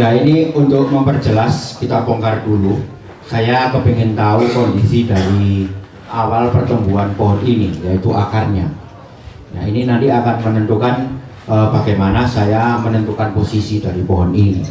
Ya, ini untuk memperjelas kita bongkar dulu. Saya kepingin tahu kondisi dari awal pertumbuhan pohon ini, yaitu akarnya. Nah, ini nanti akan menentukan bagaimana saya menentukan posisi dari pohon ini.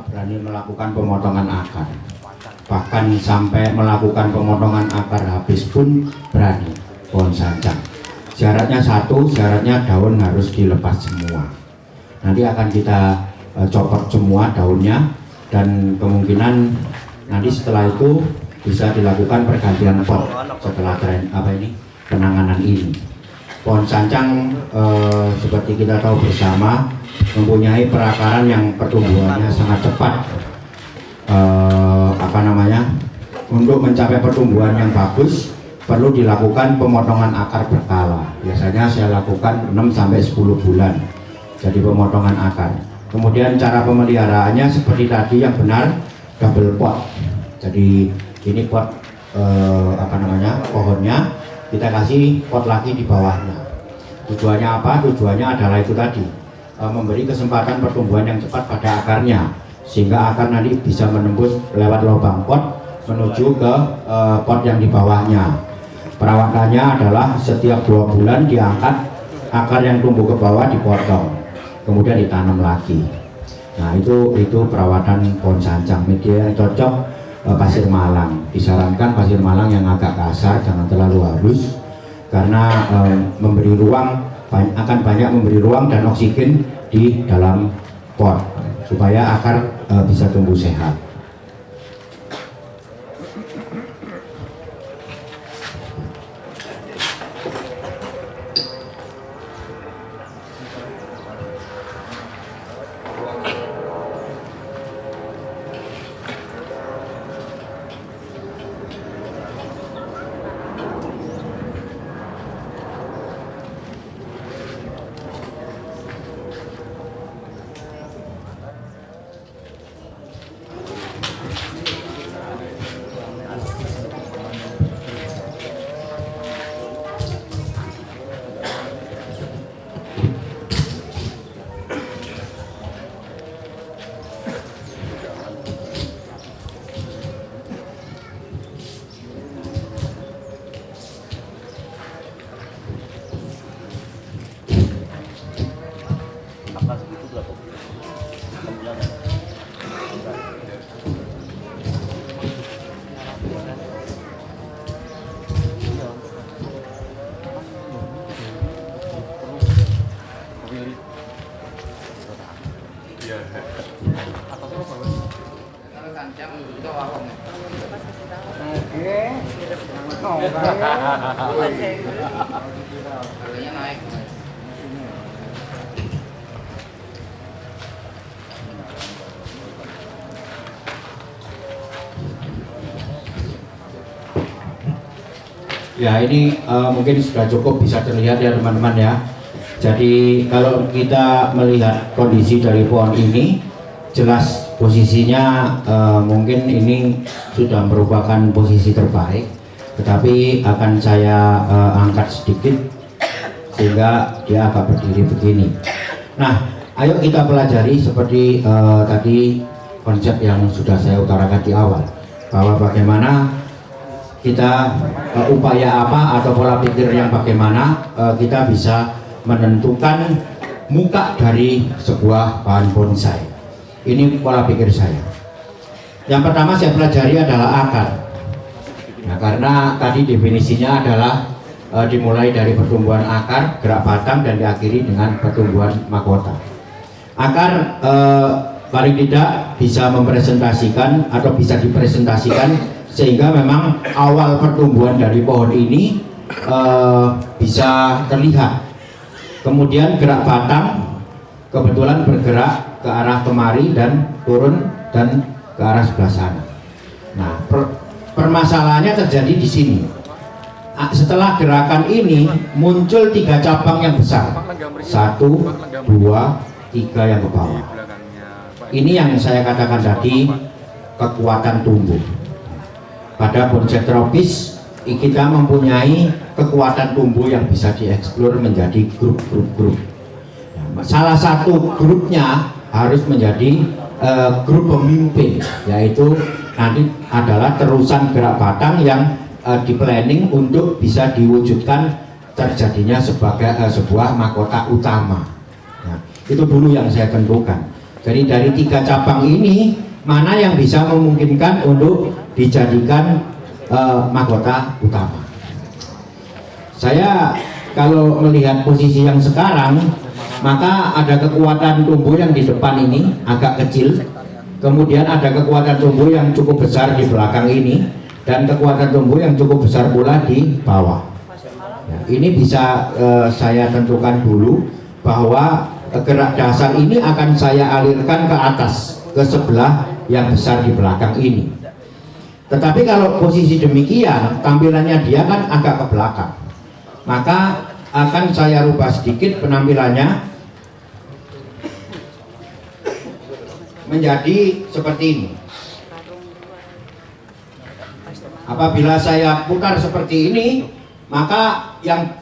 Berani melakukan pemotongan akar, bahkan sampai melakukan pemotongan akar habis pun berani pohon sancang. Syaratnya satu, syaratnya daun harus dilepas semua. Nanti akan kita copot semua daunnya, dan kemungkinan nanti setelah itu bisa dilakukan pergantian pot setelah penanganan ini. Pohon sancang seperti kita tahu bersama mempunyai perakaran yang pertumbuhannya sangat cepat. Untuk mencapai pertumbuhan yang bagus perlu dilakukan pemotongan akar berkala. Biasanya saya lakukan 6-10 bulan jadi pemotongan akar. Kemudian cara pemeliharaannya seperti tadi yang benar, double pot. Jadi ini pot pohonnya kita kasih pot lagi di bawahnya. Tujuannya apa? Tujuannya adalah itu tadi, memberi kesempatan pertumbuhan yang cepat pada akarnya, sehingga akar nanti bisa menembus lewat lubang pot menuju ke pot yang di bawahnya. Perawatannya adalah setiap 2 bulan diangkat akar yang tumbuh ke bawah, dipotong, kemudian ditanam lagi. Nah, itu perawatan pohon sancang. Media yang cocok pasir malang. Disarankan pasir malang yang agak kasar, jangan terlalu halus, karena memberi ruang, akan banyak memberi ruang dan oksigen di dalam pot supaya akar bisa tumbuh sehat. Ya, ini mungkin sudah cukup bisa terlihat ya teman-teman ya. Jadi kalau kita melihat kondisi dari pohon ini, jelas posisinya mungkin ini sudah merupakan posisi terbaik, tetapi akan saya angkat sedikit sehingga dia agak berdiri begini. Nah, ayo kita pelajari seperti tadi konsep yang sudah saya utarakan di awal. bahwa bagaimana kita upaya apa atau pola pikir yang bagaimana kita bisa menentukan muka dari sebuah bahan bonsai. Ini pola pikir saya. Yang pertama saya pelajari adalah akar. Nah, karena tadi definisinya adalah dimulai dari pertumbuhan akar, gerak batang, dan diakhiri dengan pertumbuhan mahkota. Akar paling tidak bisa mempresentasikan atau bisa dipresentasikan sehingga memang awal pertumbuhan dari pohon ini bisa terlihat. Kemudian gerak batang kebetulan bergerak ke arah kemari dan turun dan ke arah sebelah sana. Nah, permasalahannya terjadi di sini. Setelah gerakan ini muncul 3 cabang yang besar, 1, 2, 3 yang ke bawah. Ini yang saya katakan tadi, kekuatan tumbuh. Pada bonsai tropis kita mempunyai kekuatan tumbuh yang bisa dieksplor menjadi grup-grup. Salah satu grupnya harus menjadi grup pemimpin, yaitu nanti adalah terusan gerak batang yang di planning untuk bisa diwujudkan terjadinya sebuah mahkota utama. Nah, itu dulu yang saya tentukan. Jadi dari 3 cabang ini mana yang bisa memungkinkan untuk dijadikan mahkota utama. Saya kalau melihat posisi yang sekarang, maka ada kekuatan tumbuh yang di depan ini agak kecil, kemudian ada kekuatan tumbuh yang cukup besar di belakang ini, dan kekuatan tumbuh yang cukup besar pula di bawah. Nah, ini bisa saya tentukan dulu bahwa gerak dasar ini akan saya alirkan ke atas, ke sebelah yang besar di belakang ini. Tetapi kalau posisi demikian, tampilannya dia kan agak ke belakang, maka akan saya rubah sedikit penampilannya menjadi seperti ini. Apabila saya putar seperti ini, maka yang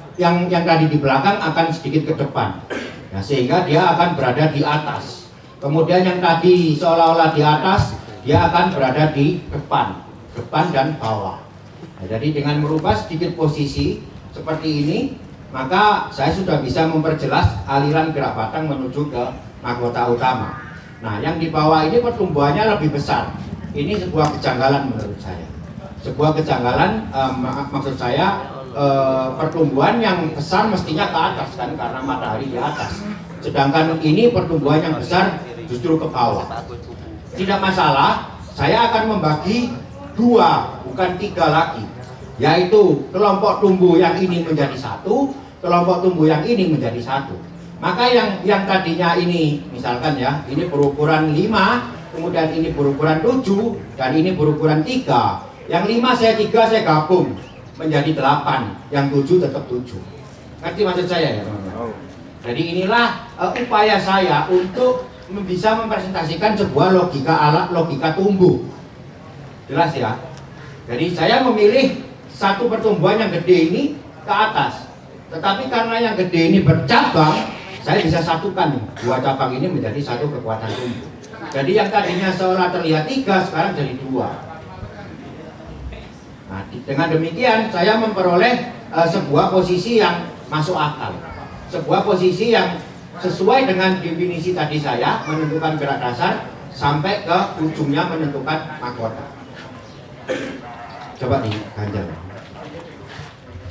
tadi di belakang akan sedikit ke depan. Nah, sehingga dia akan berada di atas. Kemudian yang tadi seolah-olah di atas, dia akan berada di depan dan bawah. Nah, jadi dengan merubah sedikit posisi seperti ini, maka saya sudah bisa memperjelas aliran gerak batang menuju ke mahkota utama. Nah, yang di bawah ini pertumbuhannya lebih besar. Ini sebuah kejanggalan menurut saya. Sebuah kejanggalan, maksud saya pertumbuhan yang besar mestinya ke atas kan, karena matahari di atas. Sedangkan ini pertumbuhan yang besar justru ke bawah. Tidak masalah, saya akan membagi 2 bukan 3 lagi, yaitu kelompok tumbuh yang ini menjadi 1, kelompok tumbuh yang ini menjadi 1. Maka yang tadinya ini misalkan ya, ini berukuran 5, kemudian ini berukuran 7, dan ini berukuran 3. Yang 5 saya 3 saya gabung menjadi 8, yang 7 tetap 7. Ngerti maksud saya ya teman-teman? Jadi inilah upaya saya untuk bisa mempresentasikan sebuah logika tumbuh. Jelas ya? Jadi saya memilih satu pertumbuhan yang gede ini ke atas. Tetapi karena yang gede ini bercabang, saya bisa satukan 2 cabang ini menjadi satu kekuatan tumbuh. Jadi yang tadinya seolah terlihat 3, sekarang jadi 2. Nah, dengan demikian saya memperoleh sebuah posisi yang masuk akal. Sebuah posisi yang sesuai dengan definisi tadi saya, menentukan gerak dasar sampai ke ujungnya menentukan mahkota. Coba diganjal.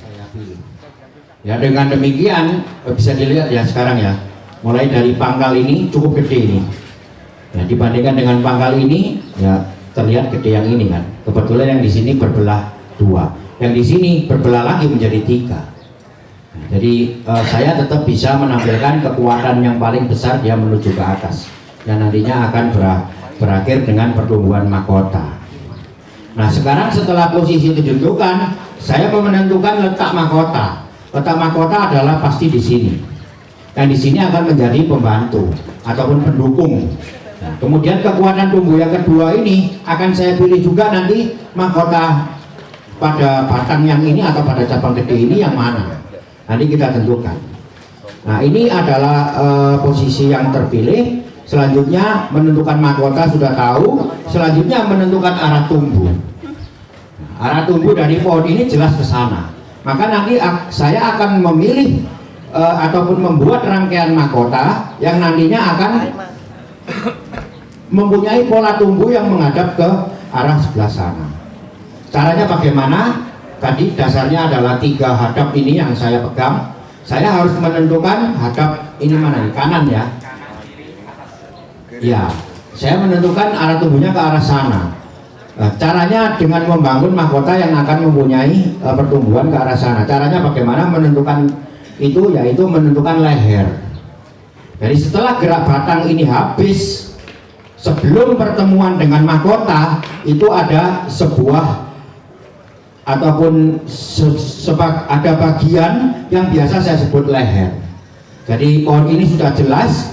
Saya pilih. Ya, dengan demikian bisa dilihat ya sekarang ya. Mulai dari pangkal ini cukup gede ini. Ya, dibandingkan dengan pangkal ini ya terlihat gede yang ini kan. Kebetulan yang di sini berbelah 2. Yang di sini berbelah lagi menjadi 3. Nah, jadi saya tetap bisa menampilkan kekuatan yang paling besar dia menuju ke atas. Yang nantinya akan berakhir dengan pertumbuhan mahkota. Nah, sekarang setelah posisi ditentukan, saya menentukan letak mahkota. Letak mahkota adalah pasti di sini. Yang di sini akan menjadi pembantu ataupun pendukung. Nah, kemudian kekuatan tumbuh yang kedua ini akan saya pilih juga nanti mahkota pada batang yang ini atau pada cabang gede ini yang mana. Nanti kita tentukan. Nah, ini adalah posisi yang terpilih. Selanjutnya menentukan mahkota sudah tahu. Selanjutnya menentukan arah tumbuh. Arah tumbuh dari pohon ini jelas ke sana. Maka nanti saya akan memilih ataupun membuat rangkaian mahkota yang nantinya akan mempunyai pola tumbuh yang menghadap ke arah sebelah sana. Caranya bagaimana? Tadi dasarnya adalah 3 hadap ini yang saya pegang. Saya harus menentukan hadap ini mana nih? Kanan ya. Ya, saya menentukan arah tumbuhnya ke arah sana. Nah, caranya dengan membangun mahkota yang akan mempunyai pertumbuhan ke arah sana. Caranya bagaimana menentukan itu? Yaitu menentukan leher. Jadi setelah gerak batang ini habis, sebelum pertemuan dengan mahkota itu ada sebuah ataupun ada bagian yang biasa saya sebut leher. Jadi pohon ini sudah jelas,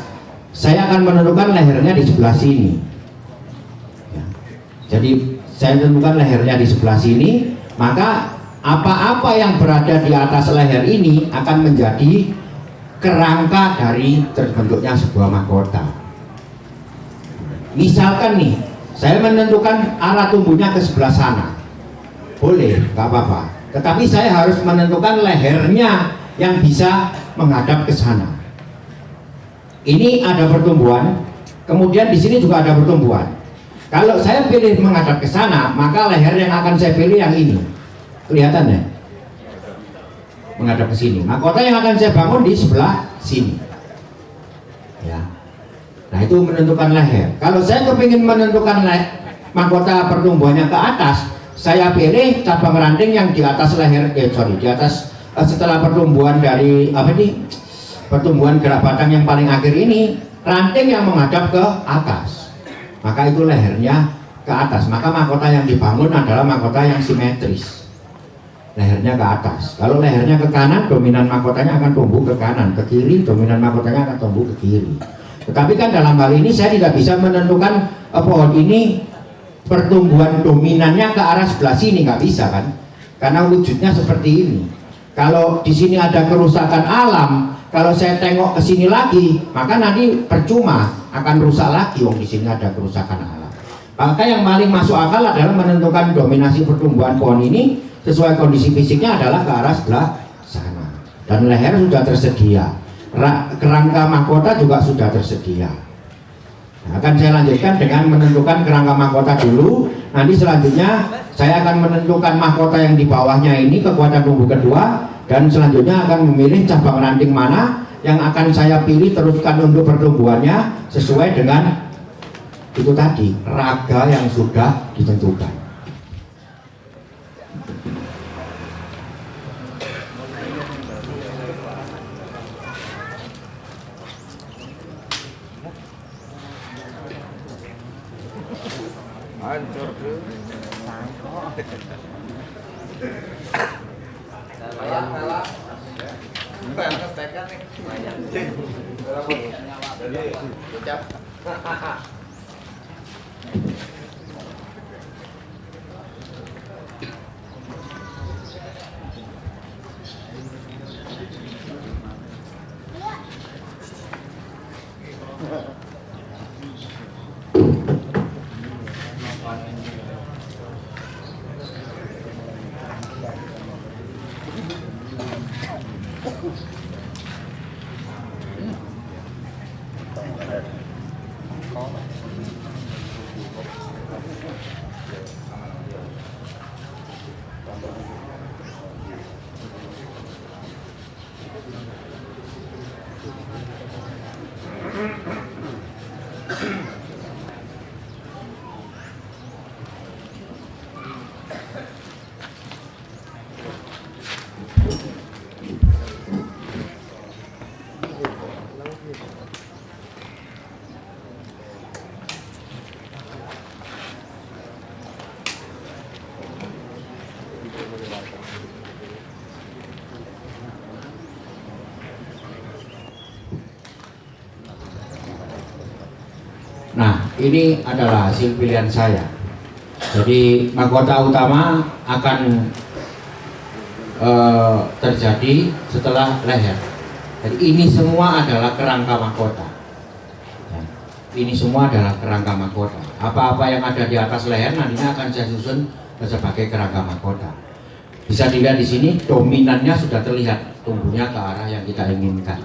saya akan menentukan lehernya di sebelah sini. Jadi saya tentukan lehernya di sebelah sini, maka apa-apa yang berada di atas leher ini akan menjadi kerangka dari terbentuknya sebuah mahkota. Misalkan nih, saya menentukan arah tumbuhnya ke sebelah sana, boleh, nggak apa-apa. Tetapi saya harus menentukan lehernya yang bisa menghadap ke sana. Ini ada pertumbuhan, kemudian di sini juga ada pertumbuhan. Kalau saya pilih menghadap ke sana, maka leher yang akan saya pilih yang ini. Kelihatan ya? Menghadap ke sini. Mahkota yang akan saya bangun di sebelah sini. Ya. Nah, itu menentukan leher. Kalau saya kepingin menentukan mahkota pertumbuhannya ke atas, saya pilih cabang ranting yang di atas leher. Di atas setelah pertumbuhan dari apa ini? Pertumbuhan gerak batang yang paling akhir ini, ranting yang menghadap ke atas. Maka itu lehernya ke atas. Maka mahkota yang dibangun adalah mahkota yang simetris. Lehernya ke atas. Kalau lehernya ke kanan, dominan mahkotanya akan tumbuh ke kanan. Ke kiri, dominan mahkotanya akan tumbuh ke kiri. Tetapi kan dalam hal ini saya tidak bisa menentukan pohon ini pertumbuhan dominannya ke arah sebelah sini, nggak bisa kan? Karena wujudnya seperti ini. Kalau di sini ada kerusakan alam, kalau saya tengok ke sini lagi, maka nanti percuma, akan rusak lagi. Di sini ada kerusakan alam. Maka yang paling masuk akal adalah menentukan dominasi pertumbuhan pohon ini sesuai kondisi fisiknya adalah ke arah sebelah sana. Dan leher sudah tersedia, kerangka mahkota juga sudah tersedia. Nah, akan saya lanjutkan dengan menentukan kerangka mahkota dulu. Nanti selanjutnya saya akan menentukan mahkota yang di bawahnya ini, kekuatan tumbuh kedua. Dan selanjutnya akan memilih cabang ranting mana yang akan saya pilih teruskan untuk pertumbuhannya sesuai dengan itu tadi, raga yang sudah ditentukan. Hancur tuh. Nah, ini adalah hasil pilihan saya. Jadi mahkota utama akan terjadi setelah leher. Jadi ini semua adalah kerangka mahkota. Ya. ini semua adalah kerangka mahkota. Apa-apa yang ada di atas leher nantinya akan saya susun sebagai kerangka mahkota. Bisa dilihat di sini dominannya sudah terlihat tumbuhnya ke arah yang kita inginkan.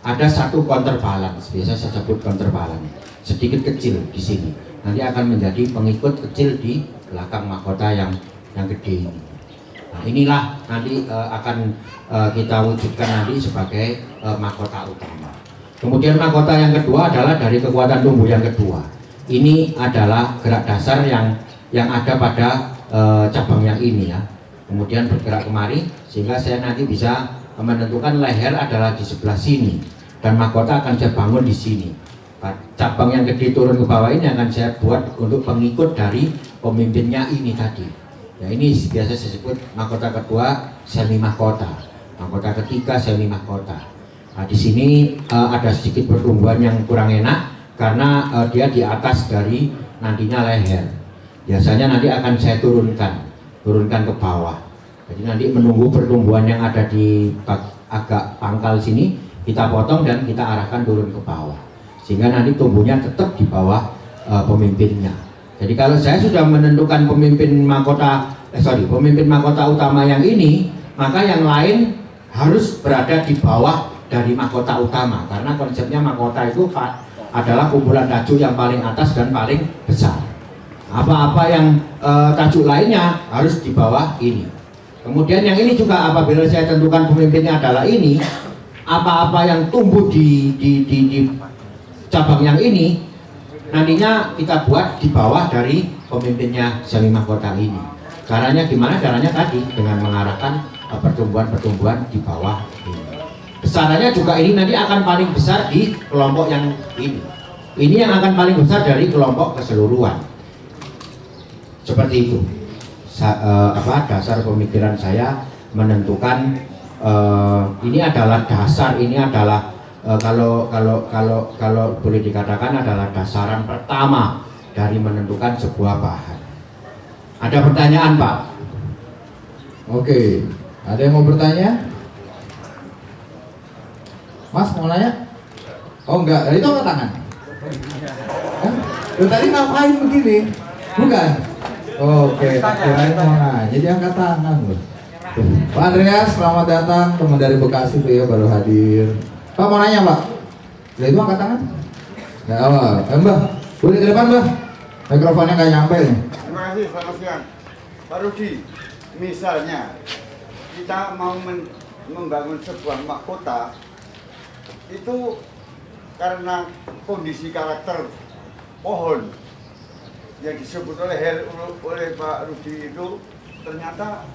Ada satu counterbalance, biasa saya sebut counterbalance, sedikit kecil di sini. Nanti akan menjadi pengikut kecil di belakang mahkota yang gede ini. Nah, inilah nanti akan kita wujudkan nanti sebagai mahkota utama. Kemudian mahkota yang kedua adalah dari kekuatan tumbuh yang kedua. Ini adalah gerak dasar yang ada pada cabang yang ini ya. Kemudian bergerak kemari sehingga saya nanti bisa menentukan leher adalah di sebelah sini dan mahkota akan saya bangun di sini. Cabang yang gede turun ke bawah ini akan saya buat untuk pengikut dari pemimpinnya ini tadi. Ya, ini biasa saya sebut mahkota kedua semi mahkota, mahkota ketiga semi mahkota. Nah, di sini ada sedikit pertumbuhan yang kurang enak karena dia di atas dari nantinya leher. Biasanya nanti akan saya turunkan ke bawah. Jadi nanti menunggu pertumbuhan yang ada di agak pangkal sini kita potong dan kita arahkan turun ke bawah. Sehingga nanti tumbuhnya tetap di bawah pemimpinnya. Jadi kalau saya sudah menentukan pemimpin mahkota utama yang ini, maka yang lain harus berada di bawah dari mahkota utama karena konsepnya mahkota itu adalah kumpulan tajuk yang paling atas dan paling besar. Apa-apa yang tajuk lainnya harus di bawah ini. Kemudian yang ini juga apabila saya tentukan pemimpinnya adalah ini, apa-apa yang tumbuh di cabang yang ini nantinya kita buat di bawah dari pemimpinnya semi mahkota ini. Caranya gimana? Caranya tadi dengan mengarahkan pertumbuhan-pertumbuhan di bawah ini. Besarannya juga ini nanti akan paling besar di kelompok yang ini. Ini yang akan paling besar dari kelompok keseluruhan. Seperti itu. Dasar pemikiran saya menentukan ini adalah dasar, ini adalah kalau boleh dikatakan adalah dasaran pertama dari menentukan sebuah bahan. Ada pertanyaan, Pak? Oke, ada yang mau bertanya? Mas mau nanya? Oh enggak, itu angkat tangan. Tadi ngapain begini? Bukan? Oke, kirain mau nanya, jadi angkat tangan loh. Pak Andreas, selamat datang, teman dari Bekasi tuh ya, baru hadir. Pak mau nanya Pak? Udah itu angkat tangan? Nggak awal. Mbak, boleh ke depan Mbak? Mikrofonnya nggak nyampe nih. Terima kasih, selamat siang. Pak Rudi, misalnya kita mau membangun sebuah mahkota, itu karena kondisi karakter pohon yang disebut oleh Pak Rudi itu ternyata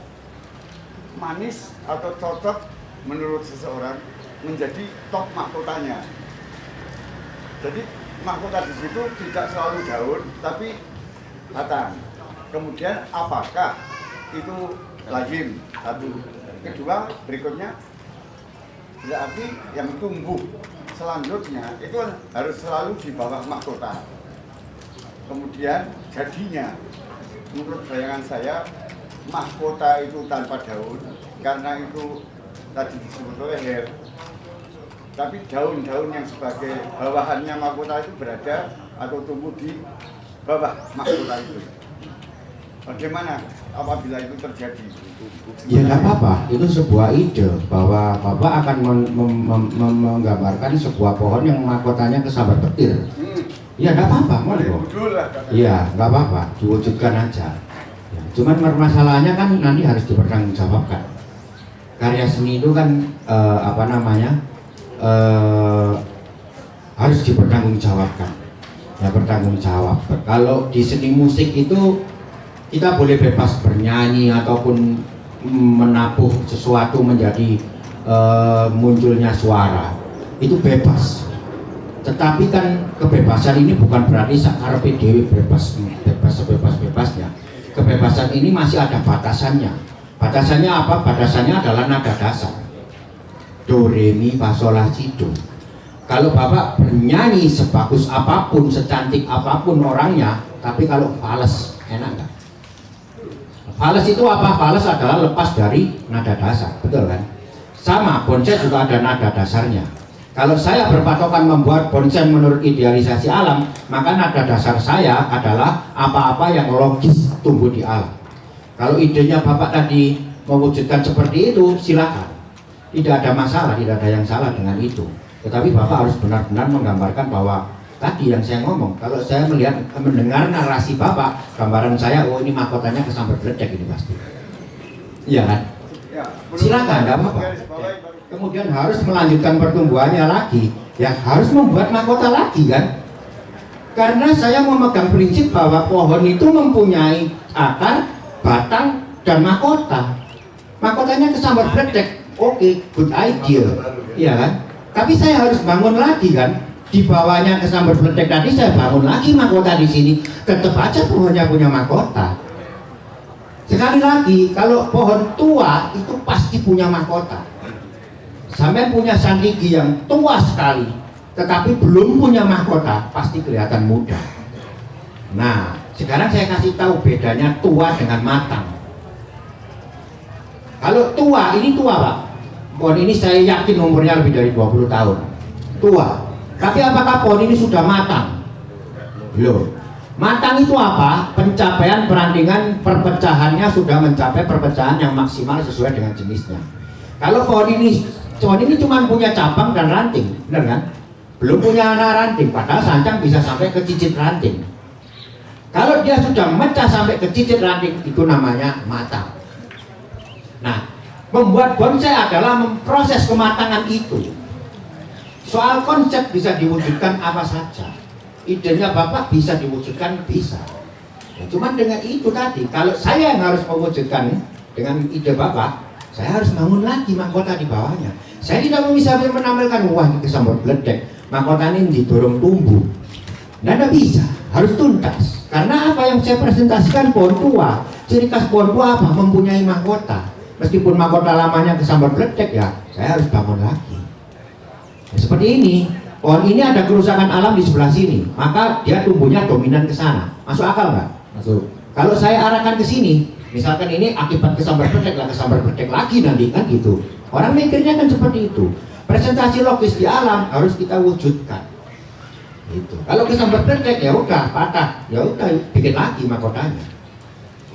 manis atau cocok menurut seseorang menjadi top mahkotanya. Jadi mahkota di situ tidak selalu daun, tapi batang. Kemudian apakah itu lazim? Satu. Kedua, berikutnya berarti yang tumbuh selanjutnya itu harus selalu di bawah mahkota. Kemudian jadinya, menurut bayangan saya, mahkota itu tanpa daun karena itu tadi disebut oleh leher. Tapi daun-daun yang sebagai bawahannya mahkota itu berada atau tumbuh di bawah mahkota itu. Bagaimana apabila itu terjadi? Ya nggak apa-apa, itu sebuah ide bahwa Bapak akan menggambarkan sebuah pohon yang mahkotanya kesambar petir. Ya nggak apa-apa, monggo. Iya nggak apa-apa, diwujudkan aja. Ya, cuman permasalahannya kan nanti harus dipertanggungjawabkan. Karya seni itu kan harus dipertanggungjawabkan. Ya bertanggung jawab. Kalau di seni musik itu kita boleh bebas bernyanyi ataupun menabuh sesuatu menjadi munculnya suara, itu bebas. Tetapi kan kebebasan ini bukan berarti sakarepe dhewe bebas sebebas-bebasnya. Kebebasan ini masih ada batasannya. Batasannya apa? Batasannya adalah nada dasar. Do, re, mi, fa, sol, la, si, do. Kalau Bapak bernyanyi sebagus apapun, secantik apapun orangnya, tapi kalau fales, enak nggak? Fales itu apa? Fales adalah lepas dari nada dasar, betul kan? Sama, bonsai juga ada nada dasarnya. Kalau saya berpatokan membuat bonsai menurut idealisasi alam, maka nada dasar saya adalah apa-apa yang logis tumbuh di alam. Kalau idenya Bapak tadi mewujudkan seperti itu, silakan. Tidak ada masalah, tidak ada yang salah dengan itu. Tetapi Bapak harus benar-benar menggambarkan bahwa tadi yang saya ngomong, kalau saya mendengar narasi Bapak, gambaran saya, oh ini mahkotanya kesambar beledek ini pasti. Iya kan? Ya, Silakan, nggak apa-apa. Kemudian harus melanjutkan pertumbuhannya lagi, ya harus membuat mahkota lagi kan? Karena saya memegang prinsip bahwa pohon itu mempunyai akar, batang, dan mahkota. Mahkotanya kesambar beledek, oke, good idea, iya kan? Tapi saya harus bangun lagi kan? Di bawahnya kesambar beledek tadi saya bangun lagi mahkota di sini, tetap aja pohonnya punya mahkota. Sekali lagi, kalau pohon tua itu pasti punya mahkota. Sampai punya sandigi yang tua sekali, tetapi belum punya mahkota, pasti kelihatan muda. Nah, sekarang saya kasih tahu bedanya tua dengan matang. Kalau tua, ini tua Pak. Pohon ini saya yakin umurnya lebih dari 20 tahun. Tua. Tapi apakah pohon ini sudah matang? Belum. Matang itu apa? Pencapaian perandingan perpecahannya sudah mencapai perpecahan yang maksimal sesuai dengan jenisnya. Kalau pohon ini cuma punya cabang dan ranting, benar kan? Belum punya anak ranting, padahal sancang bisa sampai ke cicit ranting. Kalau dia sudah mecah sampai ke cicit ranting, itu namanya matang. Nah, membuat bonsai adalah memproses kematangan itu. Soal konsep bisa diwujudkan apa saja. Idenya Bapak bisa diwujudkan, bisa. Ya, cuman dengan itu tadi, kalau saya yang harus mewujudkan dengan ide Bapak, saya harus bangun lagi mahkota di bawahnya. Saya tidak bisa menampilkan, wah ini kesambar beledek, mahkota ini didorong tumbuh. Tidak bisa, harus tuntas. Karena apa yang saya presentasikan pohon tua, ciri khas pohon tua apa? Mempunyai mahkota. Meskipun mahkota lamanya kesambar beledek, ya saya harus bangun lagi. Ya, seperti ini, pohon ini ada kerusakan alam di sebelah sini, maka dia tumbuhnya dominan ke sana. Masuk akal nggak? Masuk. Kalau saya arahkan ke sini, misalkan ini akibat kesambar beledek lagi nanti kan gitu. Orang mikirnya kan seperti itu. Presentasi logis di alam harus kita wujudkan. Gitu. Kalau kesambar beledek ya udah patah, ya udah bikin lagi mahkotanya.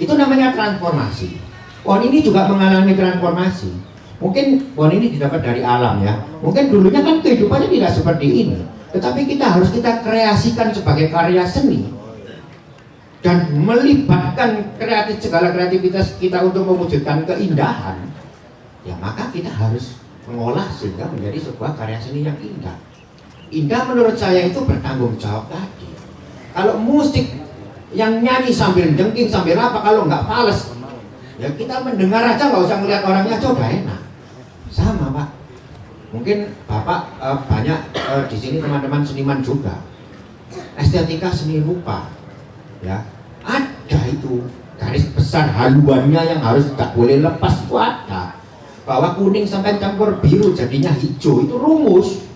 Itu namanya transformasi. Pohon ini juga mengalami transformasi. Mungkin pohon ini didapat dari alam ya. Mungkin dulunya kan kehidupannya tidak seperti ini. Tetapi kita kita kreasikan sebagai karya seni. Dan melibatkan segala kreativitas kita untuk mewujudkan keindahan. Ya maka kita harus mengolah sehingga menjadi sebuah karya seni yang indah. Indah menurut saya itu bertanggung jawab tadi. Kalau musik yang nyanyi sambil jengking sambil apa, kalau nggak fales, ya kita mendengar aja, nggak usah ngeliat orangnya aja udah enak. Sama Pak. Mungkin Bapak banyak di sini teman-teman seniman juga. Estetika seni rupa, ya ada itu garis besar haluannya yang harus tak boleh lepas itu ada. Bahwa kuning sampai campur biru jadinya hijau itu rumus,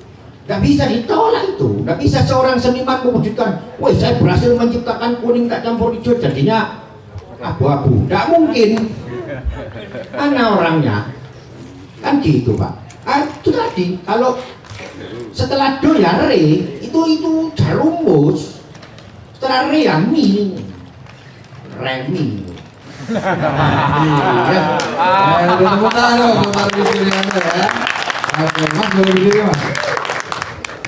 nggak bisa ditolak itu. Nggak bisa seorang seniman mewujudkan, wah saya berhasil menciptakan kuning tak campur hijau jadinya abu-abu. Nggak mungkin. Mana orangnya? Kan gitu Pak. Itu tadi kalau setelah do ya re itu rumus. Setelah re ya mi, remi. Udah tepuk tangan dong, putar di sini ya. Oke, Mas boleh berdiri Mas.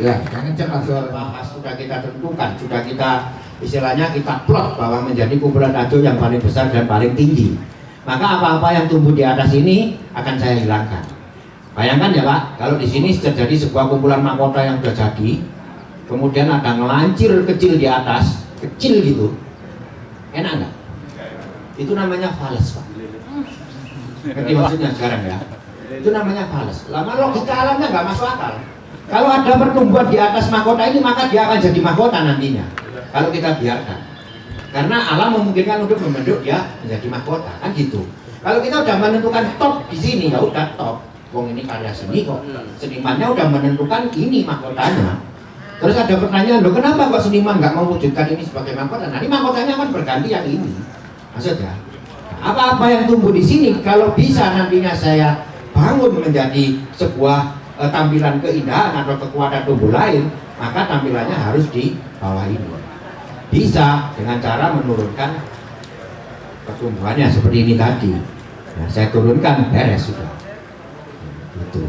Ya, jangan cepat suara. Bahas sudah kita tentukan, sudah kita istilahnya kita plot bahwa menjadi kumpulan ajo yang paling besar dan paling tinggi. Maka apa-apa yang tumbuh di atas ini akan saya hilangkan. Bayangkan ya Pak, kalau di sini terjadi sebuah kumpulan mahkota yang sudah jadi, kemudian ada ngelancir kecil di atas, kecil gitu, enak nggak? Itu namanya fales Pak. Ngerti maksudnya sekarang ya? Itu namanya fales. Lama logika alamnya nggak masuk akal. Kalau ada pertumbuhan di atas mahkota ini, maka dia akan jadi mahkota nantinya. Kalau kita biarkan. Karena alam memungkinkan untuk membentuk dia menjadi mahkota, kan gitu. Kalau kita udah menentukan top di sini, ya udah top. Wong ini karya seni kok. Senimannya udah menentukan ini mahkotanya. Terus ada pertanyaan, loh kenapa kok seniman nggak mewujudkan ini sebagai mahkota? Nanti mahkotanya akan berganti yang ini. Maksudnya, apa-apa yang tumbuh di sini, kalau bisa nantinya saya bangun menjadi sebuah tampilan keindahan atau kekuatan tubuh lain, maka tampilannya harus di bawah ini. Bisa dengan cara menurunkan pertumbuhannya seperti ini tadi. Nah, saya turunkan, beres sudah. Gitu.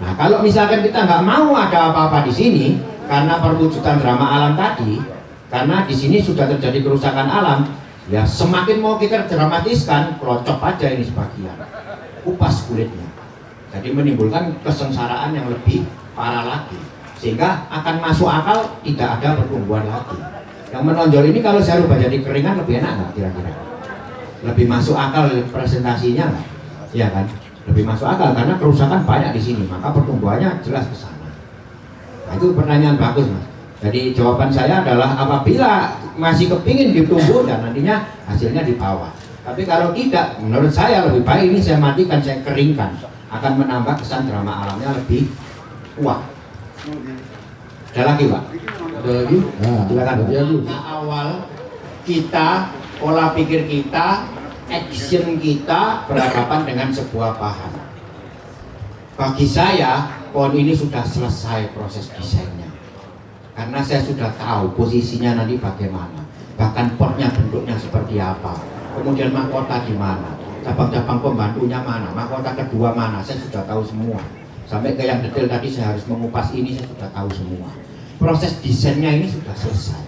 Nah, kalau misalkan kita nggak mau ada apa-apa di sini karena perwujudan drama alam tadi, karena di sini sudah terjadi kerusakan alam, ya semakin mau kita dramatiskan, kelocok aja ini sebagian, kupas kulitnya. Jadi menimbulkan kesengsaraan yang lebih parah lagi, sehingga akan masuk akal tidak ada pertumbuhan lagi. Yang menonjol ini kalau saya rubah jadi keringan lebih enak nggak kira-kira? Lebih masuk akal presentasinya nggak? Ya kan? Lebih masuk akal karena kerusakan banyak di sini, maka pertumbuhannya jelas ke sana. Nah, itu pertanyaan bagus, Mas. Jadi jawaban saya adalah apabila masih kepingin ditumbuh dan nantinya hasilnya di bawah. Tapi kalau tidak, menurut saya lebih baik ini saya matikan, saya keringkan, akan menambah kesan drama alamnya lebih kuat. Ada lagi, Pak? Ada lagi? Nah, Silakan. ya, Bu. Nah, awal kita, pola pikir kita, action kita berhadapan dengan sebuah bahan. Bagi saya, pohon ini sudah selesai proses desainnya. Karena saya sudah tahu posisinya nanti bagaimana. Bahkan potnya bentuknya seperti apa. Kemudian mahkota di mana. Cabang-cabang pembantunya mana. Mahkota kedua mana. Saya sudah tahu semua. Sampai ke yang detail tadi saya harus mengupas ini, saya sudah tahu semua. Proses desainnya ini sudah selesai.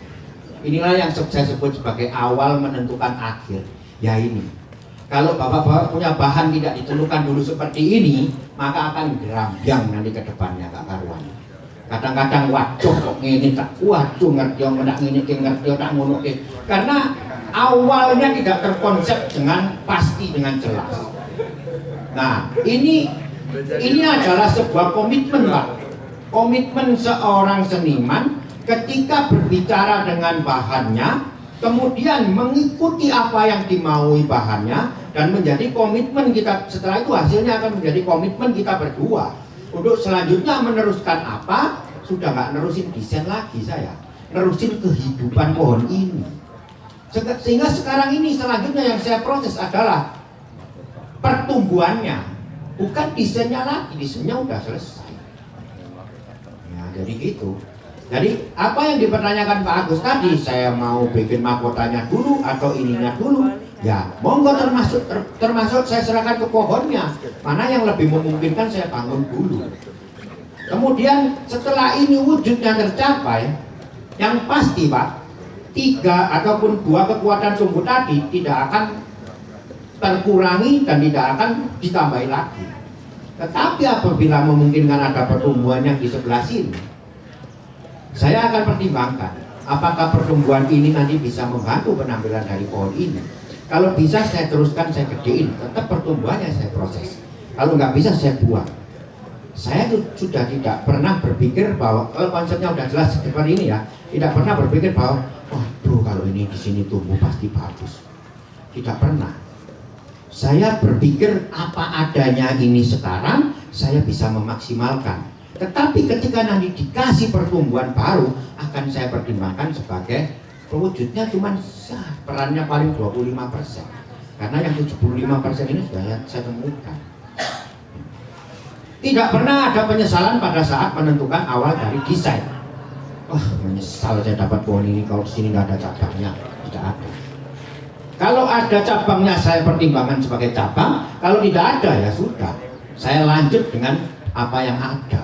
Inilah yang saya sebut sebagai awal menentukan akhir. Ya ini. Kalau bapak-bapak punya bahan tidak ditentukan dulu seperti ini, maka akan gerambyang nanti ke depannya, Kak Karuan. Kadang-kadang waduh kok ngene tak waduh ngerti yang ndak ngene ki ngerti tak ngono ki. Karena awalnya tidak terkonsep dengan pasti, dengan jelas. Nah, ini adalah sebuah komitmen, Pak. Komitmen seorang seniman ketika berbicara dengan bahannya, kemudian mengikuti apa yang dimaui bahannya, dan menjadi komitmen kita. Setelah itu hasilnya akan menjadi komitmen kita berdua untuk selanjutnya meneruskan apa. Sudah nggak nerusin desain lagi saya, nerusin kehidupan pohon ini. Sehingga sekarang ini selanjutnya yang saya proses adalah pertumbuhannya, bukan desainnya lagi. Desainnya udah selesai ya, jadi gitu. Jadi apa yang dipertanyakan Pak Agus tadi, saya mau bikin mahkotanya dulu atau ininya dulu, ya monggo, termasuk saya serahkan ke pohonnya, mana yang lebih memungkinkan saya bangun dulu. Kemudian setelah ini wujudnya tercapai, yang pasti Pak, 3 ataupun 2 kekuatan tumbuh tadi tidak akan terkurangi dan tidak akan ditambahi lagi. Tetapi apabila memungkinkan ada pertumbuhan yang di sebelah sini, saya akan pertimbangkan apakah pertumbuhan ini nanti bisa membantu penampilan dari pohon ini. Kalau bisa saya teruskan, saya gedein, tetap pertumbuhannya saya proses. Kalau nggak bisa saya buang. Saya sudah tidak pernah berpikir bahwa kalau konsepnya udah jelas seperti ini ya, tidak pernah berpikir bahwa waduh kalau ini di sini tumbuh pasti bagus. Tidak pernah. Saya berpikir apa adanya ini sekarang saya bisa memaksimalkan. Tetapi ketika nanti dikasih pertumbuhan baru, akan saya pertimbangkan sebagai pewujudnya cuman perannya paling 25%. Karena yang 75% ini sudah saya temukan. Tidak pernah ada penyesalan pada saat menentukan awal dari desain. Wah, menyesal saya dapat pohon ini kalau sini nggak ada cabangnya. Tidak ada. Kalau ada cabangnya saya pertimbangkan sebagai cabang. Kalau tidak ada ya sudah. Saya lanjut dengan apa yang ada.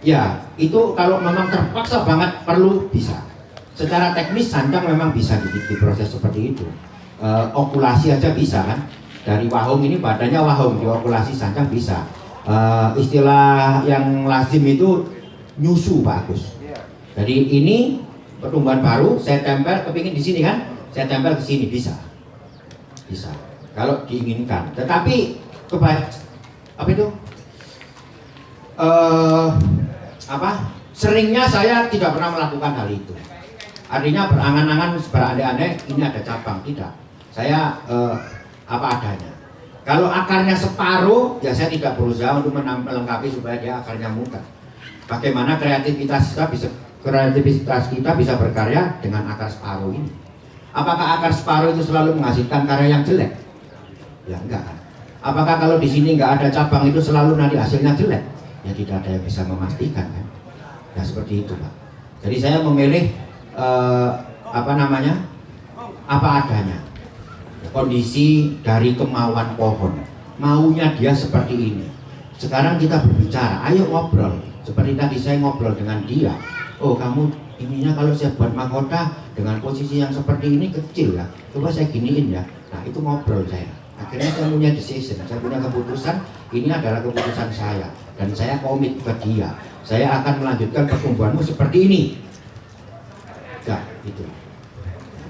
Ya, itu kalau memang terpaksa banget perlu bisa. Secara teknis sancang memang bisa diproses seperti itu. Okulasi aja bisa kan. Dari wahung ini badannya wahung, diokulasi sancang bisa. Istilah yang lazim itu nyusu Pak Agus. Jadi ini pertumbuhan baru saya tempel, kepingin di sini kan, saya tempel ke sini bisa. Bisa. Kalau diinginkan. Tetapi apa itu? Seringnya saya tidak pernah melakukan hal itu. Artinya berangan-angan, berandai-andai ini ada cabang, tidak. Saya apa adanya. Kalau akarnya separuh, ya saya tidak berusaha untuk melengkapi supaya dia akarnya mudah. Bagaimana kreativitas kita bisa berkarya dengan akar separuh ini? Apakah akar separuh itu selalu menghasilkan karya yang jelek? Ya enggak kan. Apakah kalau di sini nggak ada cabang itu selalu nanti hasilnya jelek? Ya tidak ada yang bisa memastikan kan. Ya seperti itu Pak. Jadi saya memilih apa adanya. Kondisi dari kemauan pohon, maunya dia seperti ini. Sekarang kita berbicara, ayo ngobrol. Seperti tadi saya ngobrol dengan dia. Oh kamu ininya kalau saya buat mahkota dengan posisi yang seperti ini kecil ya. Coba saya giniin ya. Nah itu ngobrol saya. Akhirnya saya punya decision, saya punya keputusan. Ini adalah keputusan saya dan saya komit ke dia. Saya akan melanjutkan pertumbuhanmu seperti ini. Ya, itu.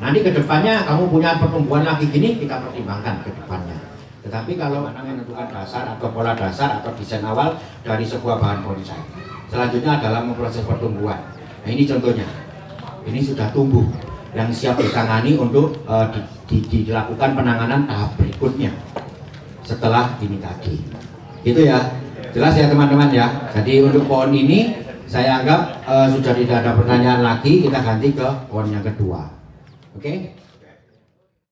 Nanti kedepannya kamu punya pertumbuhan lagi gini, kita pertimbangkan ke depannya. Tetapi kalau mana menentukan dasar atau pola dasar atau desain awal dari sebuah bahan bonsai. Selanjutnya adalah memproses pertumbuhan. Nah ini contohnya. Ini sudah tumbuh yang siap ditangani untuk dilakukan penanganan tahap berikutnya. Setelah ini tadi. Gitu ya. Jelas ya teman-teman ya. Jadi untuk pohon ini saya anggap sudah tidak ada pertanyaan lagi, kita ganti ke pohon yang kedua. Oke?